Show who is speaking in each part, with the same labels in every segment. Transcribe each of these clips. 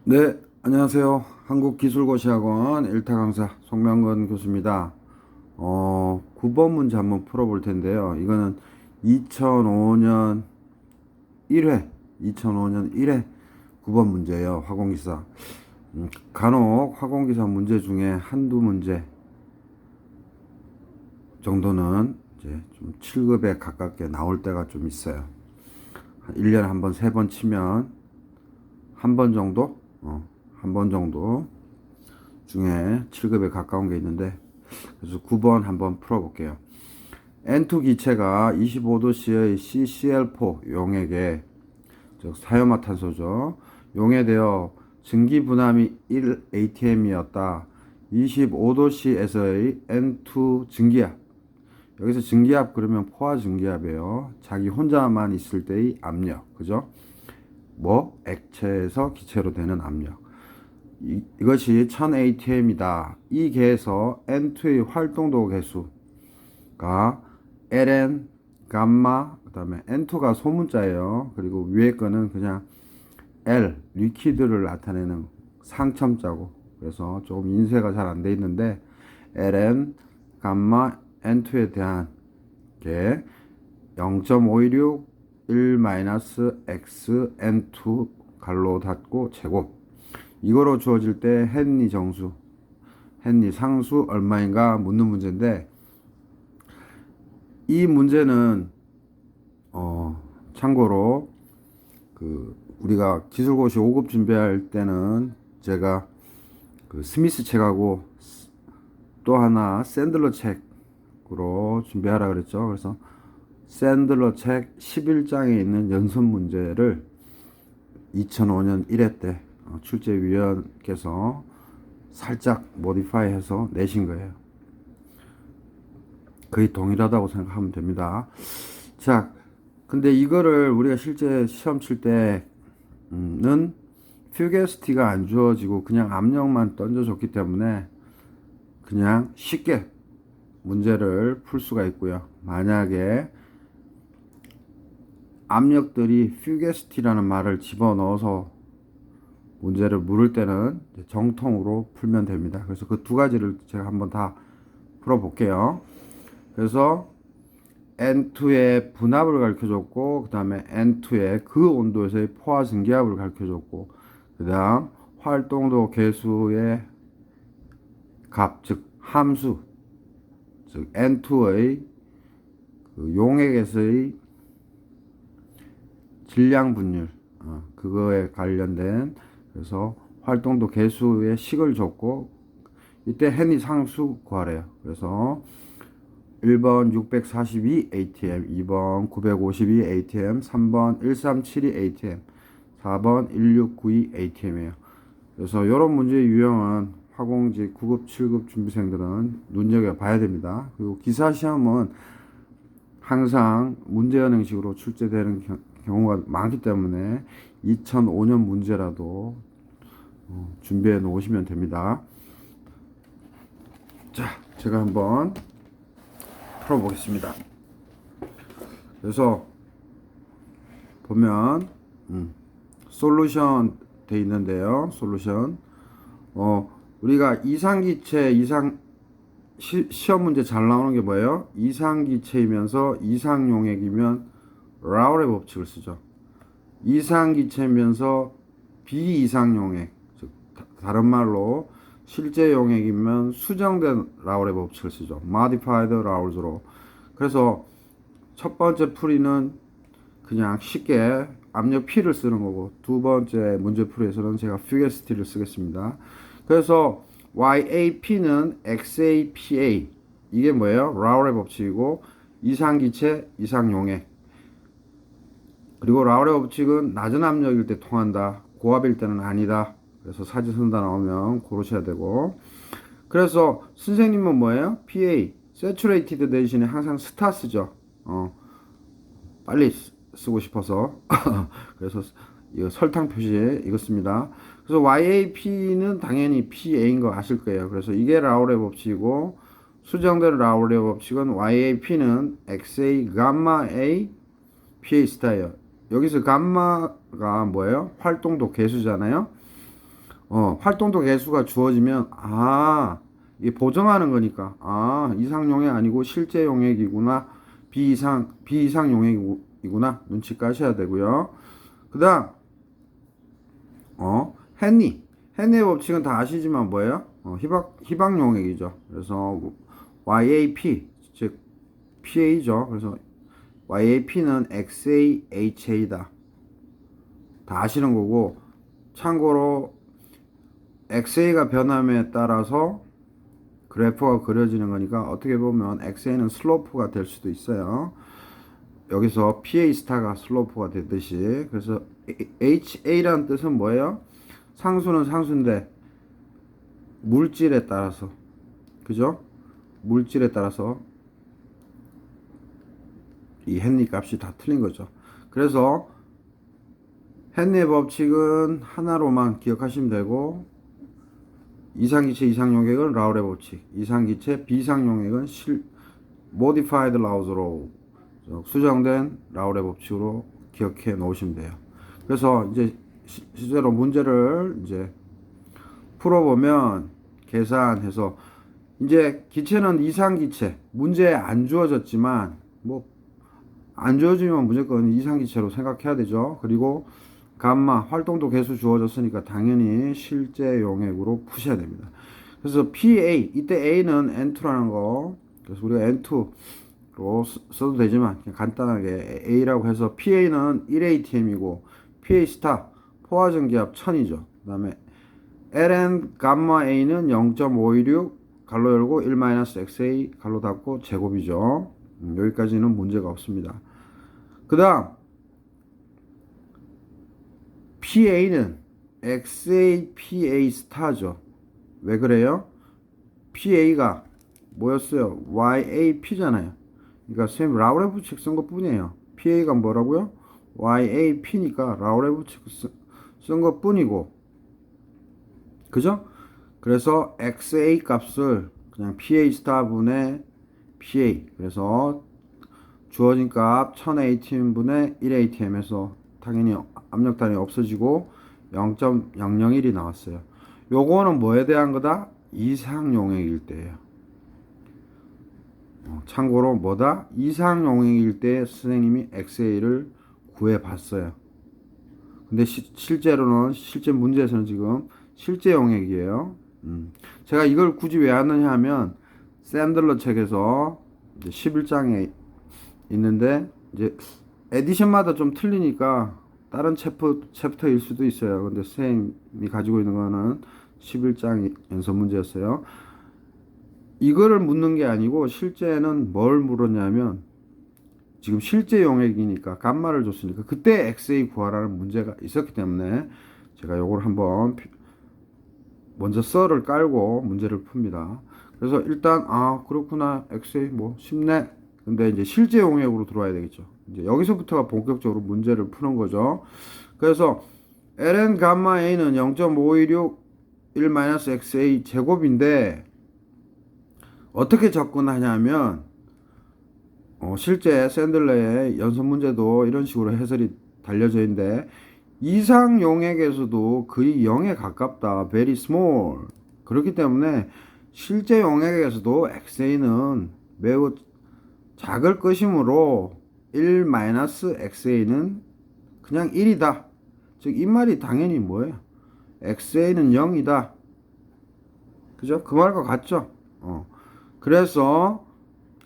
Speaker 1: 네, 안녕하세요. 한국기술고시학원 1타 강사 송명건 교수입니다. 9번 문제 한번 풀어볼 텐데요. 이거는 2005년 1회, 2005년 1회 9번 문제예요. 화공기사. 간혹 화공기사 문제 중에 한두 문제 정도는 이제 좀 7급에 가깝게 나올 때가 좀 있어요. 1년에 한 번, 세 번 치면 한 번 정도? 한 번 정도 중에 7급에 가까운 게 있는데, 그래서 9번 한번 풀어볼게요. N2 기체가 25도씨의 CCl4 용액에, 즉 사이오마탄소죠, 용해되어 증기분함이 1atm이었다. 25도씨에서의 N2 증기압, 여기서 증기압 그러면 포화 증기압이에요. 자기 혼자만 있을 때의 압력, 그죠? 액체에서 기체로 되는 압력. 이것이 1000atm이다. 이 계에서 N2의 활동도 계수가 ln, 감마, 그 다음에 N2가 소문자예요. 그리고 위에 거는 그냥 L, 리퀴드를 나타내는 상첨자고, 그래서 조금 인쇄가 잘 안 돼 있는데 ln, 감마, N2에 대한 게 0.516 1-x N2 갈로 닫고 제곱, 이거로 주어질 때 헨리 정수, 헨리 상수 얼마인가 묻는 문제인데, 이 문제는 참고로 우리가 기술고시 5급 준비할 때는 제가 스미스 책하고 또 하나 샌들러 책으로 준비하라 그랬죠. 그래서 샌들러 책 11장에 있는 연습 문제를 2005년 1회 때 출제위원께서 살짝 모디파이 해서 내신 거예요. 거의 동일하다고 생각하면 됩니다. 자, 근데 이거를 우리가 실제 시험 칠 때는 퓨게스티가 안 주어지고 그냥 압력만 던져줬기 때문에 그냥 쉽게 문제를 풀 수가 있고요. 만약에 압력들이 퓨게스티라는 말을 집어넣어서 문제를 물을 때는 정통으로 풀면 됩니다. 그래서 그 두 가지를 제가 한번 다 풀어볼게요. 그래서 N2의 분압을 가르쳐줬고, 그 다음에 N2의 그 온도에서의 포화 증기압을 가르쳐줬고, 그 다음 활동도 계수의 값, 즉 함수, 즉 N2의 용액에서의 질량 분율, 그거에 관련된, 그래서 활동도 계수의 식을 줬고, 이때 헨리 상수 구하래요. 그래서 1번 642 atm, 2번 952 atm, 3번 1372 atm, 4번 1692 atm이에요. 그래서 이런 문제 유형은 화공직 9급, 7급 준비생들은 눈여겨봐야 됩니다. 그리고 기사 시험은 항상 문제연 형식으로 출제되는 경우가 많기 때문에 2005년 문제라도 준비해 놓으시면 됩니다. 자, 제가 한번 풀어보겠습니다. 그래서 보면 솔루션 돼 있는데요. 솔루션, 우리가 이상기체, 시험 문제 잘 나오는 게 뭐예요? 이상기체이면서 이상용액이면 라울의 법칙을 쓰죠. 이상기체면서 비이상용액, 즉 다른 말로 실제 용액이면 수정된 라울의 법칙을 쓰죠. Modified Raouls로. 그래서 첫 번째 풀이는 그냥 쉽게 압력 P를 쓰는 거고, 두 번째 문제 풀이에서는 제가 Fugacity를 쓰겠습니다. 그래서 YAP는 XAPA, 이게 뭐예요? 라울의 법칙이고, 이상기체, 이상용액. 그리고 라울의 법칙은 낮은 압력일 때 통한다, 고압일 때는 아니다. 그래서 사지선다 나오면 고르셔야 되고, 그래서 선생님은 뭐예요? PA, Saturated 대신에 항상 스타 쓰죠. 빨리 쓰고 싶어서. 그래서 이거 설탕 표시에 이거 씁니다. 그래서 YAP는 당연히 PA인 거 아실 거예요. 그래서 이게 라울의 법칙이고, 수정된 라울의 법칙은 YAP는 XA, 감마 A, PA 스타예요. 여기서 감마가 뭐예요? 활동도 계수잖아요. 활동도 개수가 주어지면 이게 보정하는 거니까 이상 용액 아니고 실제 용액이구나. 비이상 용액이구나. 눈치 까셔야 되고요. 그다음 헨리의 법칙은 다 아시지만 뭐예요? 희박 용액이죠. 그래서 YAP 즉 PA죠. 그래서 YAP는 XAHA다. 다 아시는 거고, 참고로 XA가 변함에 따라서 그래프가 그려지는 거니까 어떻게 보면 XA는 슬로프가 될 수도 있어요. 여기서 PA 스타가 슬로프가 되듯이. 그래서 HA라는 뜻은 뭐예요? 상수는 상수인데 물질에 따라서, 그죠? 물질에 따라서 이 헨리 값이 다 틀린 거죠. 그래서 헨리의 법칙은 하나로만 기억하시면 되고, 이상기체 이상용액은 라울의 법칙, 이상기체 비상용액은 modified Raoult's law, 수정된 라울의 법칙으로 기억해 놓으시면 돼요. 그래서 이제 실제로 문제를 이제 풀어보면 계산해서 이제 기체는 이상기체, 문제에 안 주어졌지만 뭐 안 주어지면 무조건 이상기체로 생각해야 되죠. 그리고 감마 활동도 개수 주어졌으니까 당연히 실제 용액으로 푸셔야 됩니다. 그래서 PA 이때 A는 N2라는 거, 그래서 우리가 N2로 써도 되지만 그냥 간단하게 A라고 해서 PA는 1ATM이고 PA 스타 포화전기압 1000이죠. 그 다음에 LN 감마 A는 0.516 갈로 열고 1-XA 갈로 닫고 제곱이죠. 여기까지는 문제가 없습니다. 그 다음 PA는 XAPA 스타죠. 왜 그래요? PA가 뭐였어요? YAP잖아요. 그러니까 선생님 라울의 법칙 쓴 것 뿐이에요. PA가 뭐라고요? YAP니까 라울의 법칙 쓴 것 뿐이고, 그죠? 그래서 XA 값을 그냥 PA 스타 분의 PA, 그래서 주어진 값 1000ATM 분의 1ATM에서 당연히 압력단위 없어지고 0.001이 나왔어요. 요거는 뭐에 대한 거다? 이상용액일 때예요. 참고로 뭐다? 이상용액일 때 선생님이 XA를 구해봤어요. 근데 실제로는 실제 문제에서는 지금 실제 용액이에요. 제가 이걸 굳이 왜 하느냐 하면 샌들러 책에서 이제 11장에 있는데 이제 에디션마다 좀 틀리니까 다른 챕터일 수도 있어요. 근데 선생님이 가지고 있는 거는 11장 연습 문제였어요. 이거를 묻는 게 아니고 실제는 뭘 물었냐면 지금 실제 용액이니까 감마를 줬으니까 그때 XA 구하라는 문제가 있었기 때문에 제가 요걸 한번 먼저 썰을 깔고 문제를 풉니다. 그래서 일단 그렇구나, XA 뭐 쉽네. 근데 이제 실제 용액으로 들어와야 되겠죠. 이제 여기서부터가 본격적으로 문제를 푸는 거죠. 그래서 ln 감마 a는 0.516 1-XA 제곱인데 어떻게 접근하냐면 실제 샌들러의 연습 문제도 이런 식으로 해설이 달려져 있는데 이상 용액에서도 거의 0에 가깝다. very small. 그렇기 때문에 실제 용액에서도 XA는 매우 작을 것이므로 1-XA는 그냥 1이다. 즉 이 말이 당연히 뭐예요? XA는 0이다. 그죠? 그 말과 같죠? 그래서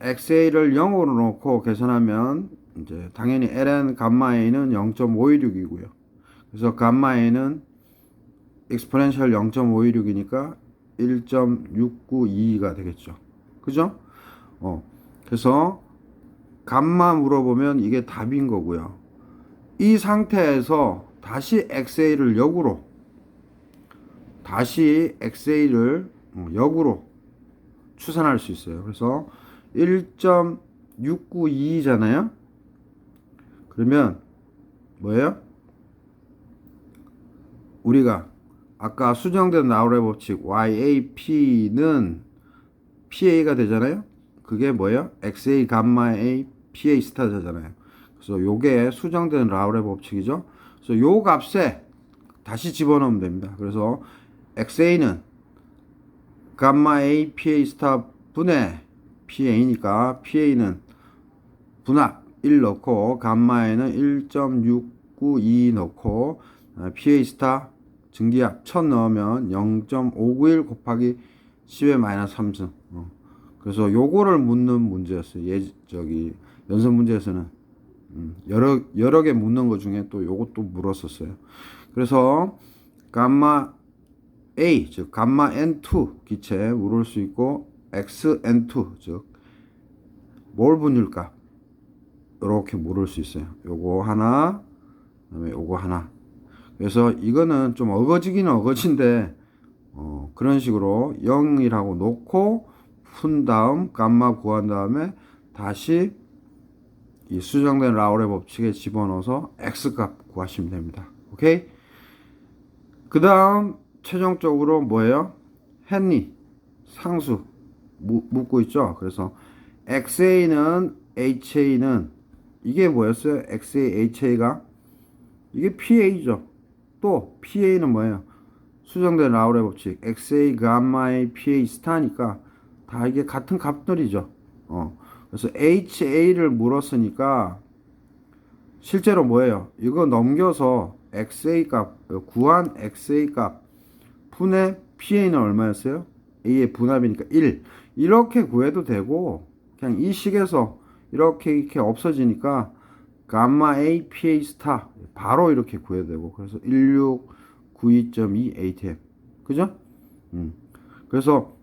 Speaker 1: XA를 0으로 놓고 계산하면 이제 당연히 ln 감마 a는 0.516이고요. 그래서 감마 a는 exponential 0.516이니까 1.692가 되겠죠. 그죠? 그래서 감마 물어보면 이게 답인 거고요. 이 상태에서 다시 XA를 역으로 추산할 수 있어요. 그래서 1.692잖아요. 그러면 뭐예요? 우리가 아까 수정된 라울의 법칙 YAP는 PA가 되잖아요. 그게 뭐예요? XA 감마 A PA 스타잖아요. 그래서 요게 수정된 라울의 법칙이죠. 그래서 요 값에 다시 집어넣으면 됩니다. 그래서 XA는 감마 A PA 스타 분의 PA니까 PA는 분압 1 넣고 감마에는 1.692 넣고 PA 스타 증기압 1000 넣으면 0.591 곱하기 10의 마이너스 3승. 그래서 요거를 묻는 문제였어요. 연습 문제에서는 여러 개 묻는 것 중에 또 요것도 물었었어요. 그래서 감마 A 즉 감마 N2 기체 물을 수 있고 XN2 즉 몰 분율값 이렇게 물을 수 있어요. 요거 하나, 그다음에 요거 하나. 그래서 이거는 좀 어거지긴 어거진데 그런 식으로 0이라고 놓고 푼 다음 감마 구한 다음에 다시 이 수정된 라울의 법칙에 집어넣어서 X값 구하시면 됩니다. 오케이? 그 다음 최종적으로 뭐예요? 헨리 상수 묻고 있죠. 그래서 XA는 HA는 이게 뭐였어요? XA, HA가 이게 PA죠. 또 PA는 뭐예요? 수정된 라울의 법칙 XA 감마의 PA 스타니까 다 이게 같은 값들이죠. 그래서 HA를 물었으니까 실제로 뭐예요? 이거 넘겨서 XA 값 구한 XA 값 분의 PA는 얼마였어요? A의 분합이니까 1 이렇게 구해도 되고 그냥 이 식에서 이렇게 없어지니까 감마 A PA 스타 바로 이렇게 구해도 되고 그래서 1692.2 ATM 그죠? 그래서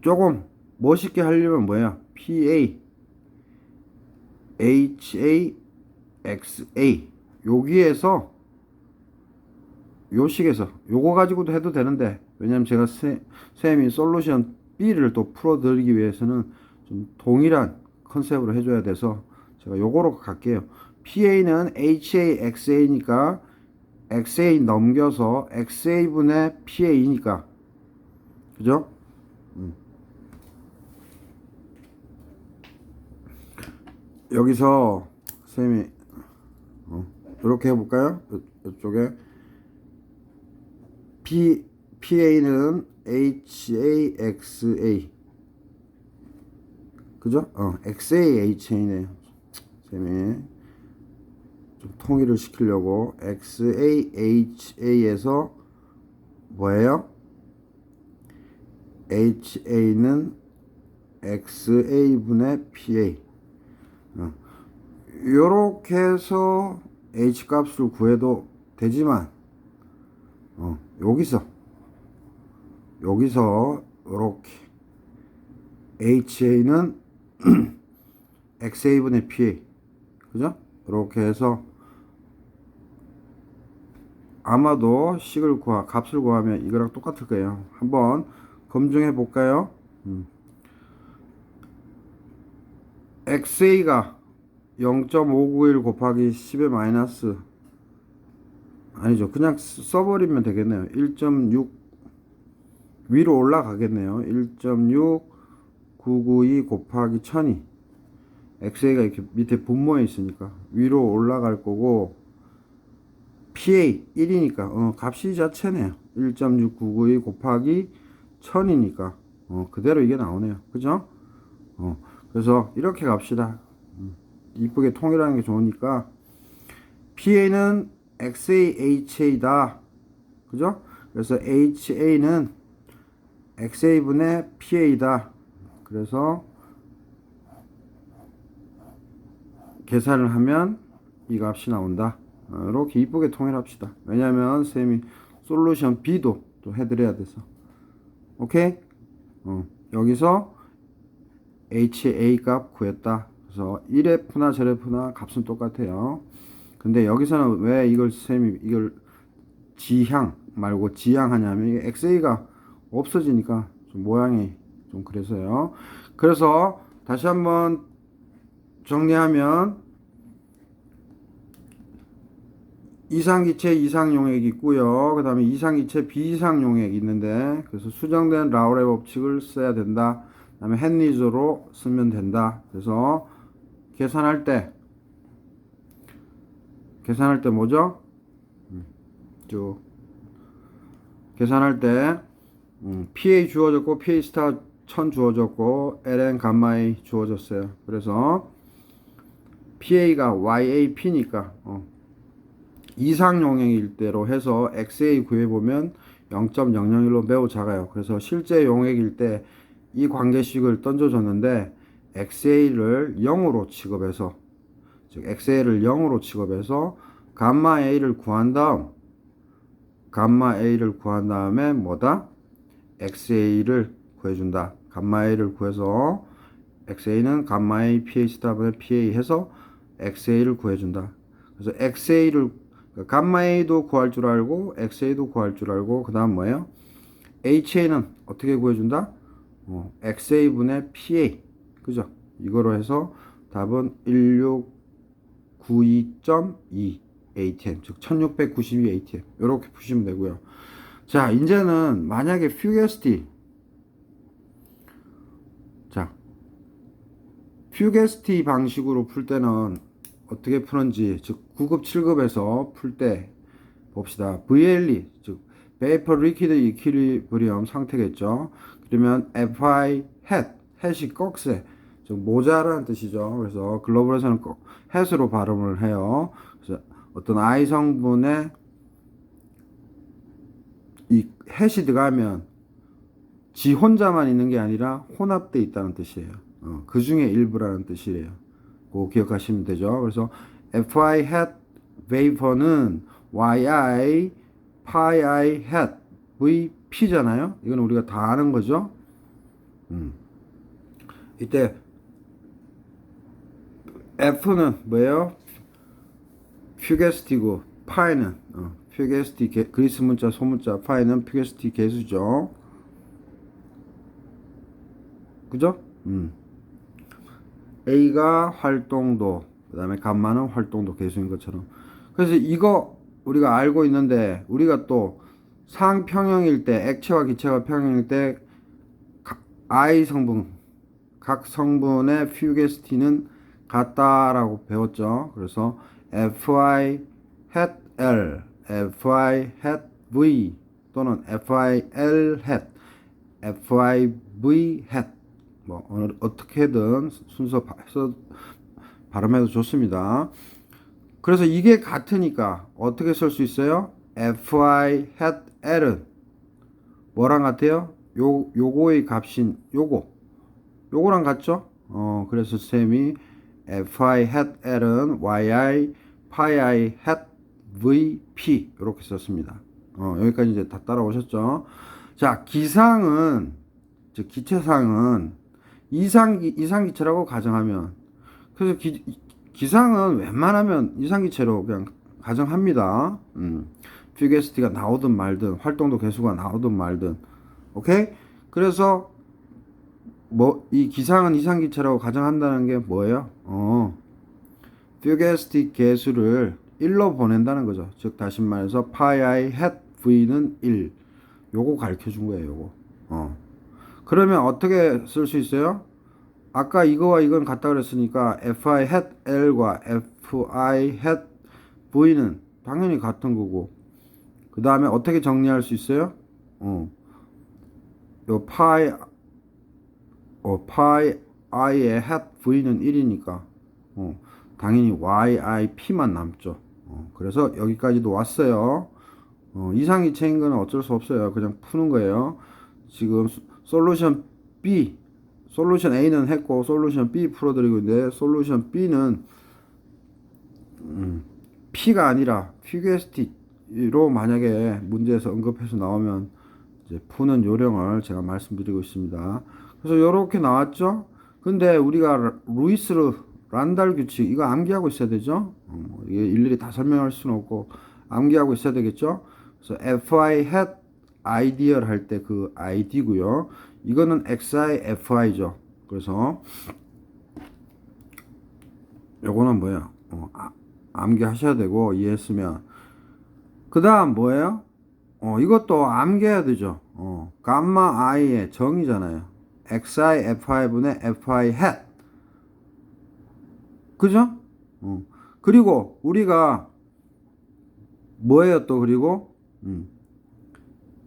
Speaker 1: 조금 멋있게 하려면 뭐야? PA HA XA 여기에서 요 식에서 요거 가지고도 해도 되는데 왜냐면 제가 쌤이 솔루션 B를 또 풀어드리기 위해서는 좀 동일한 컨셉으로 해줘야 돼서 제가 요거로 갈게요. PA는 HA XA니까 XA 넘겨서 XA분의 PA니까 그죠? 여기서 쌤이 이렇게 해볼까요? 이쪽에 PA는 HAXA 그죠? XAHA네요. 쌤이 좀 통일을 시키려고 XAHA에서 뭐예요? HA는 XA분의 PA 요렇게 해서 H 값을 구해도 되지만 여기서 이렇게 HA는 XA분의 PA 그죠? 이렇게 해서 아마도 값을 구하면 이거랑 똑같을 거예요. 한번 검증해 볼까요? XA가 0.591 곱하기 10의 마이너스 아니죠. 그냥 써버리면 되겠네요. 1.6 위로 올라가겠네요. 1.6992 곱하기 1000이 XA가 이렇게 밑에 분모에 있으니까 위로 올라갈 거고 PA 1이니까 값이 자체네요. 1.6992 곱하기 1000이니까 그대로 이게 나오네요. 그죠? 그래서 이렇게 갑시다. 이쁘게 통일하는 게 좋으니까 PA는 XAHA다. 그죠? 그래서 HA는 XA분의 PA다. 그래서 계산을 하면 이 값이 나온다. 이렇게 이쁘게 통일합시다. 왜냐면 쌤이 솔루션 B도 또 해드려야 돼서. 오케이? 여기서 HA 값 구했다. 그래서 1F나 절F나 값은 똑같아요. 근데 여기서는 왜 쌤이 이걸 지향 말고 지향하냐면 이게 XA가 없어지니까 좀 모양이 좀 그래서요. 그래서 다시 한번 정리하면 이상기체 이상용액이 있고요. 그 다음에 이상기체 비이상용액이 있는데 그래서 수정된 라울의 법칙을 써야 된다. 그 다음에 헨리조로 쓰면 된다. 그래서 계산할 때 뭐죠? 쭉 계산할 때 PA 주어졌고 PA 스타 1000 주어졌고 ln 감마 A 주어졌어요. 그래서 PA가 YAP니까 이상 용액일 때로 해서 XA 구해보면 0.001로 매우 작아요. 그래서 실제 용액일 때 이 관계식을 던져줬는데 XA를 0으로 취급해서 즉 XA를 0으로 취급해서 감마 A를 구한 다음에 뭐다? XA를 구해준다. 감마 A를 구해서 XA는 감마 A PA 스타분의 PA 해서 XA를 구해준다. 그래서 XA를 감마 A도 구할 줄 알고 XA도 구할 줄 알고 그 다음 뭐예요? HA는 어떻게 구해준다? XA분의 PA 그죠? 이거로 해서 답은 1692.2 ATM 즉 1692 ATM 이렇게 푸시면 되고요. 자 이제는 만약에 퓨게스티 퓨게스티 방식으로 풀 때는 어떻게 푸는지 즉 9급 7급에서 풀 때 봅시다. VLE 즉 Vapor Liquid Equilibrium 상태겠죠. 그러면 FI 햇이 꺽쇠 즉 모자라는 뜻이죠. 그래서 글로벌에서는 꼭 햇으로 발음을 해요. 그래서 어떤 I 성분에 이 햇이 들어가면 지 혼자만 있는 게 아니라 혼합돼 있다는 뜻이에요. 그 중에 일부라는 뜻이래요. 그거 기억하시면 되죠. 그래서 FI hat vapor는 YI pi I hat VP잖아요. 이건 우리가 다 아는 거죠. 이때 F는 뭐예요? 퓨게스티고 파이는 퓨게스티 그리스 문자 소문자 파이는 퓨게스티 개수죠. 그죠? A가 활동도 그 다음에 감마는 활동도 개수인 것처럼. 그래서 이거 우리가 알고 있는데 우리가 또 상평형일 때 액체와 기체가 평형일 때 I 성분 각 성분의 퓨게스티는 같다라고 배웠죠. 그래서 FI hat L, FI hat V 또는 FI L hat, FI V hat 뭐 어떻게든 순서 발음해도 좋습니다. 그래서 이게 같으니까 어떻게 쓸 수 있어요? FI hat L은 뭐랑 같아요? 요거의 값인 요거랑 같죠? 그래서 쌤이 FI hat L은 YI pi I hat VP 이렇게 썼습니다. 여기까지 이제 다 따라오셨죠? 자, 기상은 즉 기체상은 이상기체라고 가정하면 그래서 기상은 웬만하면 이상기체로 그냥 가정합니다. 퓨게스티가 나오든 말든 활동도 개수가 나오든 말든 오케이? 그래서 뭐 이 기상은 이상기체라고 가정한다는 게 뭐예요? 퓨게스티 개수를 1로 보낸다는 거죠. 즉 다시 말해서 파이 I hat V는 1 요거 가르쳐 준 거예요. 요거 그러면 어떻게 쓸 수 있어요? 아까 이거와 이건 같다 그랬으니까 FI hat L과 FI hat V는 당연히 같은 거고 그 다음에 어떻게 정리할 수 있어요? 요 파이 I의 hat V는 1이니까 당연히 YIP만 남죠. 그래서 여기까지도 왔어요. 이상기체인 거는 어쩔 수 없어요. 그냥 푸는 거예요. 지금 솔루션 A는 했고 솔루션 B 풀어드리고 있는데 솔루션 B는 P가 아니라 퓨게스티로 만약에 문제에서 언급해서 나오면 이제 푸는 요령을 제가 말씀드리고 있습니다. 그래서 이렇게 나왔죠. 근데 우리가 루이스 란달 규칙 이거 암기하고 있어야 되죠. 이게 일일이 다 설명할 수는 없고 암기하고 있어야 되겠죠. 그래서 FI hat ideal 할 때 그 id고요. 이거는 XI FI죠. 그래서 요거는 뭐예요? 암기하셔야 되고 이해했으면 그 다음 뭐예요? 이것도 암기해야 되죠. 감마 I의 정의잖아요. XI FI분의 FI hat 그죠? 그리고 우리가 뭐예요 또 그리고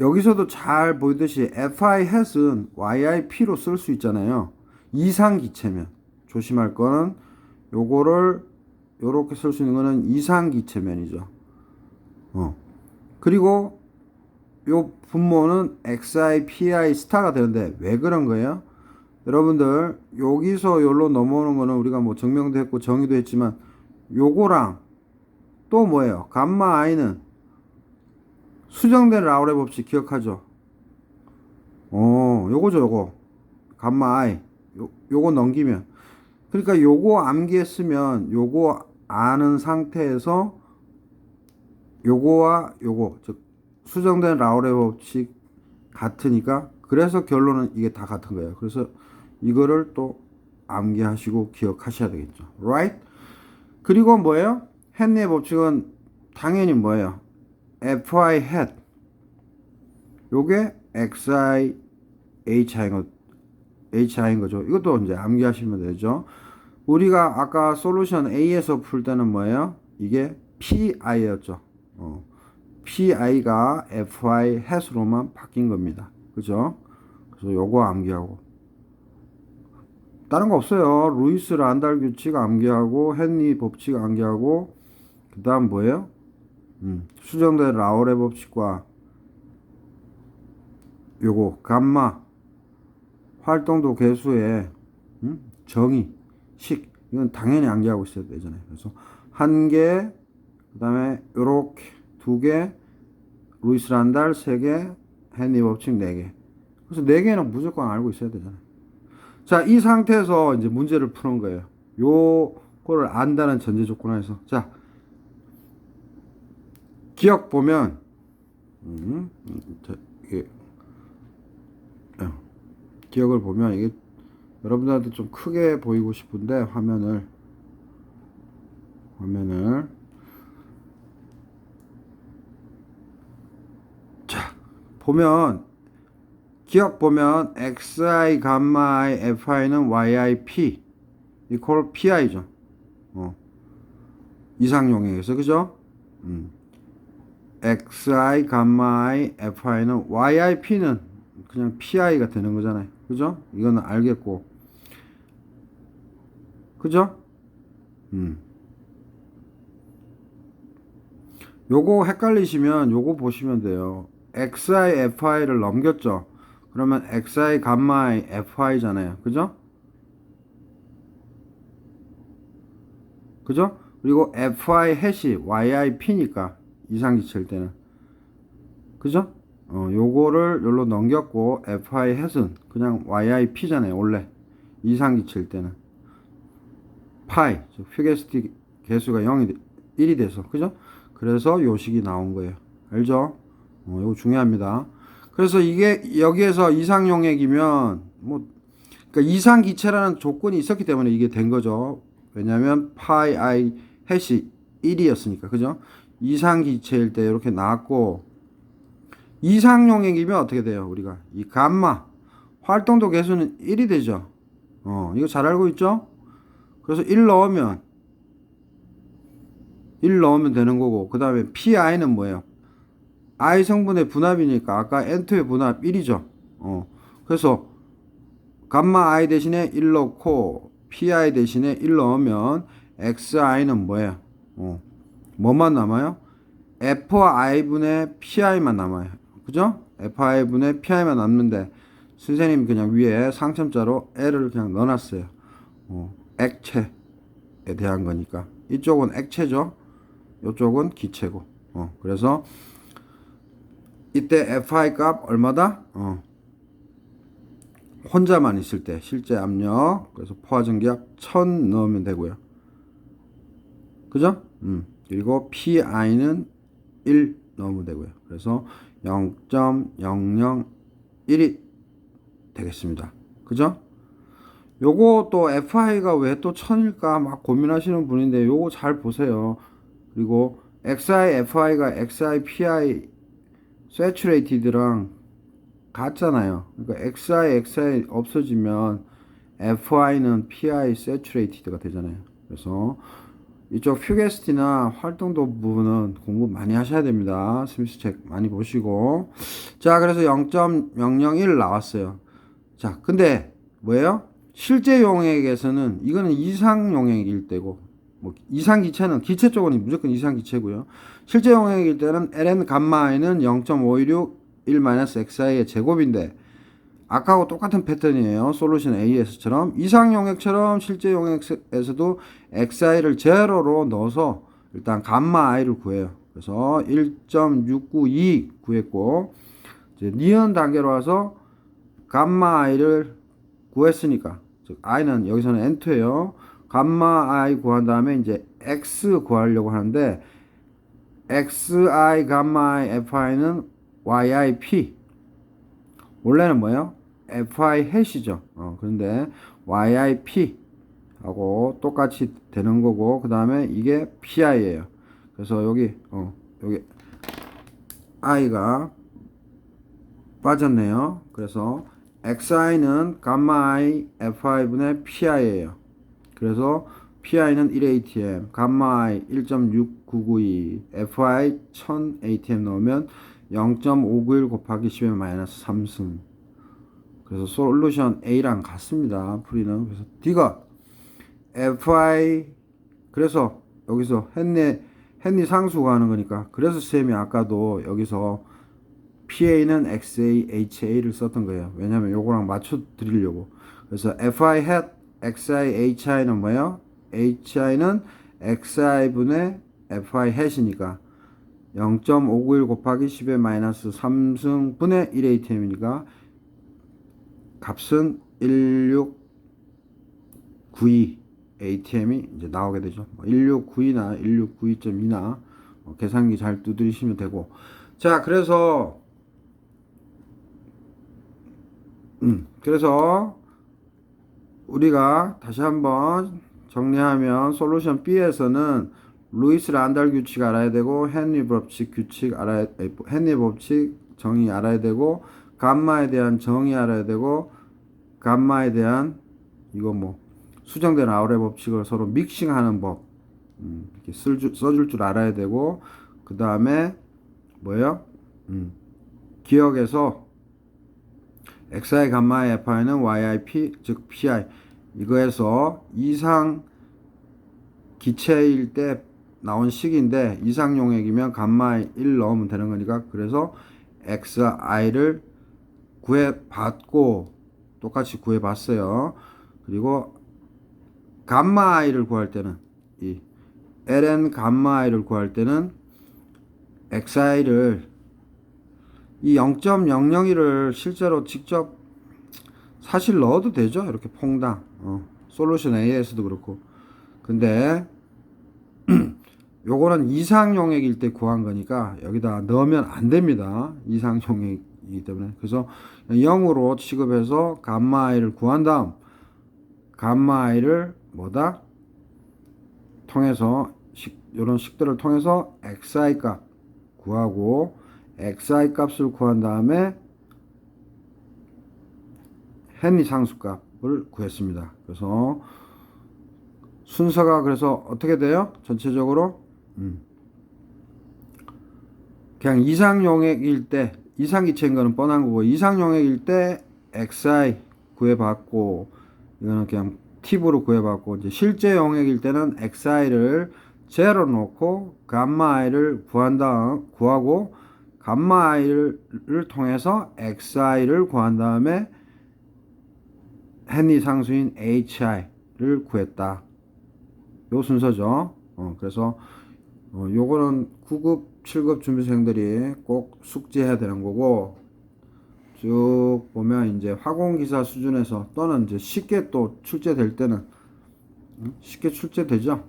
Speaker 1: 여기서도 잘 보이듯이 FI hat은 YIP로 쓸 수 있잖아요. 이상 기체면. 조심할 거는 요거를 요렇게 쓸 수 있는 거는 이상 기체면이죠. 그리고 요 분모는 XI, PI 스타가 되는데 왜 그런 거예요? 여러분들 여기서 여기로 넘어오는 거는 우리가 뭐 증명도 했고 정의도 했지만 요거랑 또 뭐예요? 감마 I는 수정된 라우레 법칙 기억하죠? 요거죠, 요거. 감마 I. 요거 넘기면. 그러니까 요거 암기했으면 요거 아는 상태에서 요거와 요거, 즉, 수정된 라우레 법칙 같으니까 그래서 결론은 이게 다 같은 거예요. 그래서 이거를 또 암기하시고 기억하셔야 되겠죠. Right? 그리고 뭐예요? 헨리의 법칙은 당연히 뭐예요? FI hat. 요게 XI HI인 거죠. 이것도 이제 암기하시면 되죠. 우리가 아까 솔루션 A에서 풀 때는 뭐예요? 이게 PI였죠. PI가 FI hat으로만 바뀐 겁니다. 그죠? 그래서 요거 암기하고. 다른 거 없어요. 루이스 란달 규칙 암기하고, 헨리 법칙 암기하고, 그 다음 뭐예요? 수정된 라우레 법칙과 요거 감마 활동도 계수의 정의 식 이건 당연히 암기하고 있어야 되잖아요. 그래서 한 개, 그 다음에 요렇게 두 개, 루이스 란달 세 개, 헨리 법칙 네 개. 그래서 네 개는 무조건 알고 있어야 되잖아요. 자, 이 상태에서 이제 문제를 푸는 거예요. 요거를 안다는 전제 조건에서. 자, 기억 보면, 이게, 기억을 보면 이게 여러분들한테 좀 크게 보이고 싶은데, 화면을. 자, 보면, 기억 보면 xi, 감마 i, fi는 yip 이퀄 pi죠. 이상용액에서 그죠? xi, 감마 i, fi는 yip는 그냥 pi가 되는 거잖아요. 그죠? 이거는 알겠고. 그죠? 요거 헷갈리시면 요거 보시면 돼요. xi, fi를 넘겼죠? 그러면 xi, 감마 i, fi잖아요. 그죠? 그죠? 그리고 fi hat이 yip니까 이상기체일 때는. 그죠? 요거를 여기로 넘겼고 fi hat은 그냥 yip잖아요. 원래 이상기체일 때는. 파이, 즉 휴게스틱 개수가 1이 돼서. 그죠? 그래서 요식이 나온 거예요. 알죠? 이거 중요합니다. 그래서 이게 여기에서 이상용액이면 뭐 그러니까 이상기체라는 조건이 있었기 때문에 이게 된 거죠. 왜냐하면 파이 i 해시 1이었으니까. 그죠? 이상기체일 때 이렇게 나왔고 이상용액이면 어떻게 돼요? 우리가 이 감마 활동도 개수는 1이 되죠. 이거 잘 알고 있죠? 그래서 1 넣으면 되는 거고 그 다음에 pi는 뭐예요? I 성분의 분합이니까 아까 N2의 분합 1이죠. 그래서 감마 I 대신에 1 넣고 pi 대신에 1 넣으면 xi는 뭐예요? 뭐만 남아요? f와 i분의 pi만 남아요. 그죠? fi분의 pi만 남는데 선생님이 그냥 위에 상첨자로 L을 그냥 넣어놨어요. 액체에 대한 거니까. 이쪽은 액체죠. 이쪽은 기체고. 그래서 이때 fi 값 얼마다? 혼자만 있을 때 실제 압력. 그래서 포화전기압 1000 넣으면 되고요. 그죠? 그리고 pi는 1 넣으면 되고요. 그래서 0.001이 되겠습니다. 그죠? 요거 또 FI가 왜 또 1000일까 막 고민하시는 분인데 요거 잘 보세요. 그리고 XI, FI가 XI, PI saturated랑 같잖아요. 그러니까 XI 없어지면 FI는 PI saturated가 되잖아요. 그래서 이쪽 퓨게스티나 활동도 부분은 공부 많이 하셔야 됩니다. 스미스 책 많이 보시고. 자, 그래서 0.001 나왔어요. 자, 근데 뭐예요? 실제 용액에서는 이거는 이상 용액일 때고, 뭐 이상 기체는 기체 쪽은 무조건 이상 기체고요. 실제 용액일 때는 ln 감마 i는 0.516 1-xi의 제곱인데 아까하고 똑같은 패턴이에요. 솔루션 AS처럼 이상 용액처럼 실제 용액에서도 xi를 제로로 넣어서 일단 감마 i를 구해요. 그래서 1.692 구했고 이제 니은 단계로 와서 감마 i를 구했으니까 즉 i는 여기서는 n2예요. 감마 i 구한 다음에 이제 x 구하려고 하는데 xi 감마 i fi는 yip 원래는 뭐예요? fi 해시죠. 그런데 yip 하고 똑같이 되는 거고 그 다음에 이게 pi예요. 그래서 여기 i가 빠졌네요. 그래서 xi는 감마 i fi분의 pi예요. 그래서 pi는 1atm, 감마 i 1.6992, fi 1000atm 넣으면 0.591 곱하기 10의 마이너스 3승. 그래서 솔루션 A랑 같습니다. 풀이는. 그래서 D가 fi 그래서 여기서 헨리 상수 구하는 거니까 그래서 쌤이 아까도 여기서 PA는 XA, HA를 썼던 거예요. 왜냐면 요거랑 맞춰 드리려고. 그래서 FI hat XI, HI는 뭐예요? HI는 XI분의 FI hat이니까 0.591 곱하기 10의 마이너스 3승분의 1ATM이니까 값은 1692 ATM이 이제 나오게 되죠. 1692나 1692.2나 계산기 잘 두드리시면 되고. 자, 그래서 우리가 다시 한번 정리하면 솔루션 B에서는 루이스 란달 규칙 알아야 되고 헨리 법칙 헨리 법칙 정의 알아야 되고 감마에 대한 정의 알아야 되고 감마에 대한 이거 뭐 수정된 아우레 법칙을 서로 믹싱하는 법 이렇게 써줄 줄 알아야 되고 그 다음에 뭐예요? 기억에서 xi 감마의 fi는 yip 즉 pi 이거에서 이상 기체일 때 나온 식인데 이상 용액이면 감마 1 넣으면 되는 거니까 그래서 xi를 구해봤고 똑같이 구해봤어요. 그리고 감마 i를 구할 때는 이 ln 감마 i를 구할 때는 xi를 이 0.001을 실제로 직접 사실 넣어도 되죠. 이렇게 퐁당 솔루션 A에서도 그렇고 근데 요거는 이상 용액일 때 구한 거니까 여기다 넣으면 안 됩니다. 이상 용액이기 때문에 그래서 0으로 취급해서 감마 i를 구한 다음 감마 i를 뭐다? 통해서 이런 식들을 통해서 xi 값 구하고 xi 값을 구한 다음에 헨리 상수값을 구했습니다. 그래서 순서가 그래서 어떻게 돼요? 전체적으로 그냥 이상용액일 때 이상기체인 거는 뻔한 거고 이상용액일 때 xi 구해봤고 이거는 그냥 팁으로 구해봤고 이제 실제 용액일 때는 xi를 제로 놓고 감마 i를 구하고 감마 i를 통해서 xi를 구한 다음에 헨리 상수인 hi를 구했다. 요 순서죠. 그래서 요거는 9급, 7급 준비생들이 꼭 숙지해야 되는 거고 쭉 보면 이제 화공기사 수준에서 또는 이제 쉽게 또 출제될 때는 쉽게 출제되죠.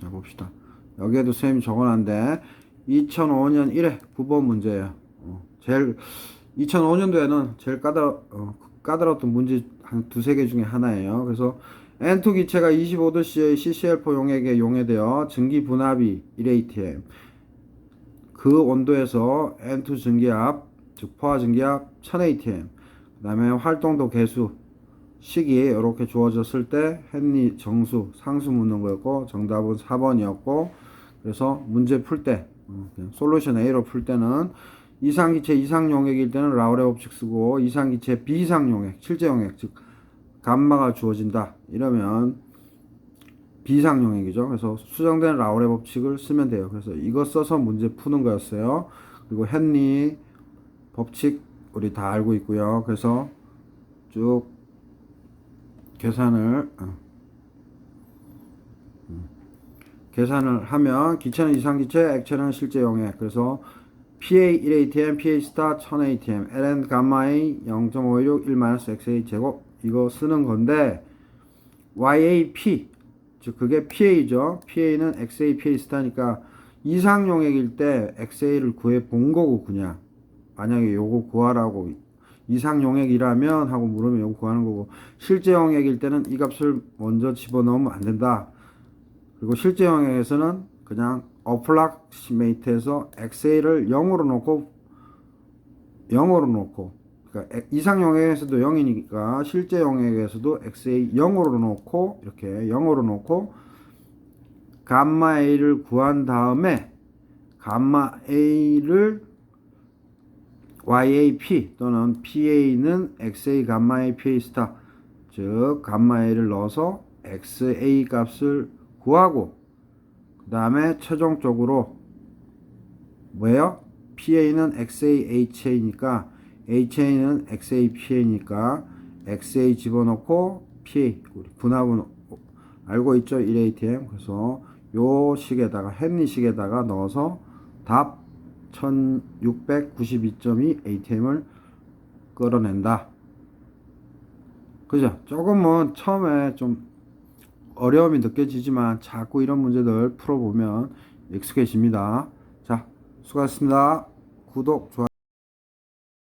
Speaker 1: 자 봅시다. 여기에도 쌤이 적어놨는데 2005년 1회 9번 문제예요. 제일 2005년도에는 제일 까다로웠던 문제 한 두세 개 중에 하나예요. 그래서 N2 기체가 25도씨의 CCl4 용액에 용해되어 증기 분압이 1atm 그 온도에서 N2 증기압 즉 포화 증기압 1000atm 그 다음에 활동도 계수 식이 이렇게 주어졌을 때 헨리 정수 상수 묻는 거였고 정답은 4번이었고 그래서 문제 풀 때 솔루션 A로 풀 때는 이상기체 이상용액일 때는 라우레 법칙 쓰고 이상기체 비이상용액 실제용액 즉 감마가 주어진다 이러면 비이상용액이죠. 그래서 수정된 라우레 법칙을 쓰면 돼요. 그래서 이거 써서 문제 푸는 거였어요. 그리고 헨리 법칙 우리 다 알고 있고요. 그래서 쭉 계산을 하면 기체는 이상기체, 액체는 실제용액. 그래서 PA 1ATM, PA 스타 1000ATM, ln 감마 A 0.516 1-XA 제곱 이거 쓰는 건데 YAP 즉 그게 PA죠. PA는 XA, PA 스타니까 이상용액일 때 XA를 구해 본 거고 그냥 만약에 요거 구하라고 이상용액이라면 하고 물으면 요거 구하는 거고 실제용액일 때는 이 값을 먼저 집어넣으면 안 된다. 그리고 실제용액에서는 그냥 어플락시메이트에서 XA를 0으로 놓고 그러니까 이상용액에서도 0이니까 실제용액에서도 XA 0으로 놓고 이렇게 0으로 놓고 감마 A를 구한 다음에 감마 A를 YAP 또는 PA는 XA 감마 A PA 스타 즉 감마 A를 넣어서 XA 값을 구하고 그 다음에 최종적으로 뭐예요? PA는 XAHA니까 HA는 XAPA니까 XA 집어넣고 PA 우리 분합은 알고 있죠? 1ATM 그래서 요 식에다가 헨리 식에다가 넣어서 답 1692.2 ATM을 끌어낸다. 그죠? 조금은 처음에 좀 어려움이 느껴지지만 자꾸 이런 문제들 풀어보면 익숙해집니다. 자, 수고하셨습니다. 구독, 좋아요.